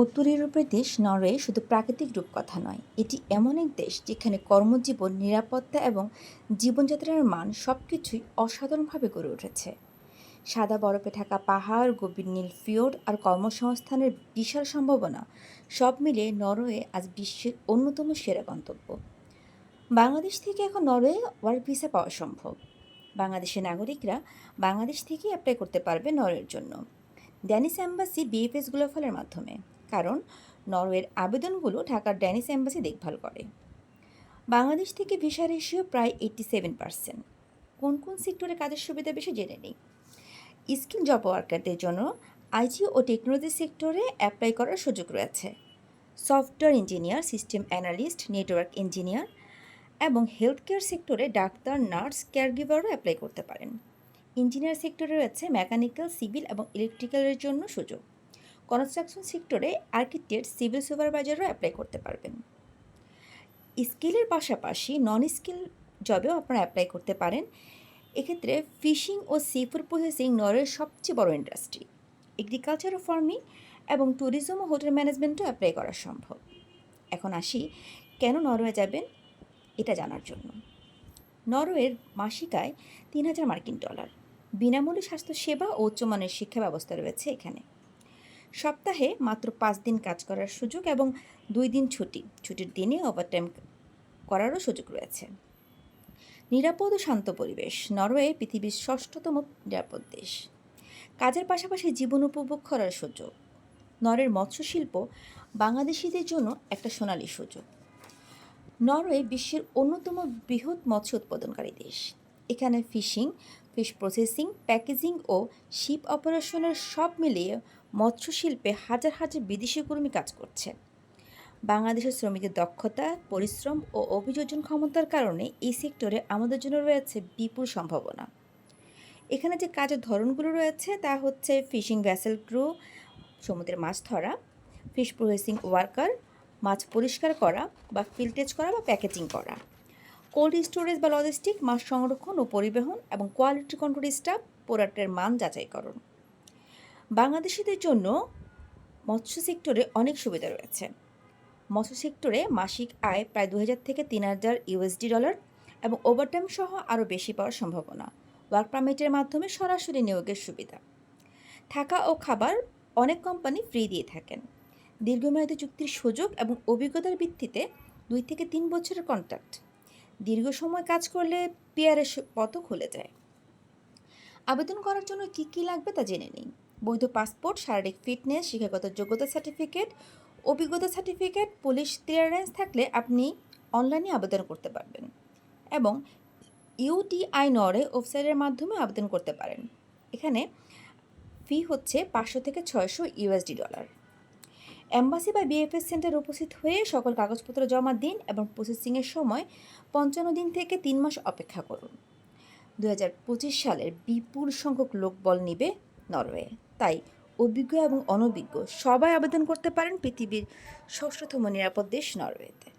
উত্তর ইউরোপের দেশ নরওয়ে শুধু প্রাকৃতিক রূপকথা নয়, এটি এমন এক দেশ যেখানে কর্মজীবন, নিরাপত্তা এবং জীবনযাত্রার মান সবকিছুই অসাধারণভাবে গড়ে উঠেছে। সাদা বরফে ঢাকা পাহাড়, গভীর নীল ফিওর্ড আর কর্মসংস্থানের বিশাল সম্ভাবনা সব মিলিয়ে নরওয়ে আজ বিশ্বের অন্যতম সেরা গন্তব্য। বাংলাদেশ থেকে এখন নরওয়ে ওয়ার্ক ভিসা পাওয়া সম্ভব। বাংলাদেশের নাগরিকরা বাংলাদেশ থেকেই অ্যাপ্লাই করতে পারবে নরওয়ের জন্য ড্যানিশ অ্যাম্বাসি বিএফএস গ্লোবালের মাধ্যমে, কারণ নরওয়ের আবেদনগুলো ঢাকার ড্যানিশ অ্যাম্বাসি দেখভাল করে। বাংলাদেশ থেকে ভিসা রেশিও প্রায় 87%। কোন কোন সেক্টরে কাজের সুবিধা বেশি জেনে নিই। স্কিল জব ওয়ার্কারদের জন্য আইটি ও টেকনোলজি সেক্টরে অ্যাপ্লাই করার সুযোগ রয়েছে। Software engineer, system analyst, network engineer এবং হেলথ কেয়ার সেক্টরে ডাক্তার, নার্স, কেয়ারগিভারও অ্যাপ্লাই করতে পারেন। ইঞ্জিনিয়ার সেক্টরে রয়েছে মেকানিক্যাল, সিভিল এবং ইলেকট্রিক্যালের জন্য সুযোগ। কনস্ট্রাকশন সেক্টরে আর্কিটেক্ট, সিভিল সুপারভাইজারও অ্যাপ্লাই করতে পারবেন। স্কিলের পাশাপাশি নন স্কিল জবেও আপনারা অ্যাপ্লাই করতে পারেন। এক্ষেত্রে ফিশিং ও সি ফুড প্রসেসিং নরওয়ের সবচেয়ে বড় ইন্ডাস্ট্রি। এগ্রিকালচার ও ফার্মিং এবং ট্যুরিজম ও হোটেল ম্যানেজমেন্টও অ্যাপ্লাই করা সম্ভব। এখন আসি কেন নরওয়ে যাবেন এটা জানার জন্য। নরওয়ের মাসিক আয় $3000 বিনামূল্যে স্বাস্থ্যসেবা ও উচ্চমানের শিক্ষা ব্যবস্থা রয়েছে এখানে। সপ্তাহে মাত্র 5 দিন কাজ করার সুযোগ এবং 2 দিন ছুটির দিনে ওভারটাইম করারও সুযোগ রয়েছে। নিরাপদ ও শান্ত পরিবেশ। নরওয়ে পৃথিবীর 6ষ্ঠতম নিরাপদ দেশ। কাজের পাশাপাশি জীবন উপভোগ করার সুযোগ। নরওয়ের মৎস্য শিল্প বাংলাদেশিদের জন্য একটা সোনালী সুযোগ। নরওয়ে বিশ্বের অন্যতম বৃহৎ মৎস্য উৎপাদনকারী দেশ। এখানে ফিশিং, ফিশ প্রসেসিং, প্যাকেজিং ও শিপ অপারেশনের সব মিলিয়ে মৎস্য শিল্পে হাজার হাজার বিদেশি কর্মী কাজ করছে। বাংলাদেশের শ্রমিকের দক্ষতা, পরিশ্রম ও অভিযোজন ক্ষমতার কারণে এই সেক্টরে আমাদের জন্য রয়েছে বিপুল সম্ভাবনা। এখানে যে কাজের ধরনগুলো রয়েছে তা হচ্ছে ফিশিং ভ্যাসেল ক্রু, সমুদ্রে মাছ ধরা, ফিশ প্রসেসিং ওয়ার্কার, মাছ পরিষ্কার করা বা ফিল্টেজ করা বা প্যাকেজিং করা, কোল্ড স্টোরেজ বা লজিস্টিক, মাছ সংরক্ষণ ও পরিবহন এবং কোয়ালিটি কন্ট্রোল স্টাফ, প্রোডাক্টের মান যাচাইকরণ। বাংলাদেশিদের জন্য মৎস্য সেক্টরে অনেক সুবিধা রয়েছে। মৎস্য সেক্টরে মাসিক আয় প্রায় 2000 থেকে $3000 এবং ওভারটাইম সহ আরও বেশি পাওয়ার সম্ভাবনা। ওয়ার্ক পারমিটের মাধ্যমে সরাসরি নিয়োগের সুবিধা। থাকা ও খাবার অনেক কোম্পানি ফ্রি দিয়ে থাকেন। দীর্ঘমেয়াদী চুক্তির সুযোগ এবং অভিজ্ঞতার ভিত্তিতে 2 থেকে 3 বছরের কন্ট্রাক্ট। দীর্ঘ সময় কাজ করলে পিআরের পথও খুলে যায়। আবেদন করার জন্য কী কী লাগবে তা জেনে নিই। বৈধ পাসপোর্ট, শারীরিক ফিটনেস, শিক্ষাগত যোগ্যতা সার্টিফিকেট, অভিজ্ঞতা সার্টিফিকেট, পুলিশ ক্লিয়ারেন্স থাকলে আপনি অনলাইনে আবেদন করতে পারবেন এবং ইউটিআই নরওয়ে ওয়েবসাইটের মাধ্যমে আবেদন করতে পারেন। এখানে ফি হচ্ছে $500 থেকে $600। এম্বাসি বা বিএফএস সেন্টারে উপস্থিত হয়ে সকল কাগজপত্র জমা দিন এবং প্রসেসিংয়ের সময় 55 দিন থেকে 3 মাস অপেক্ষা করুন। 2025 সালের বিপুল সংখ্যক লোকবল নিবে নরওয়ে, তাই অভিজ্ঞ এবং অনভিজ্ঞ সবাই আবেদন করতে পারেন পৃথিবীর 6ষ্ঠতম নিরাপদ দেশ নরওয়েতে।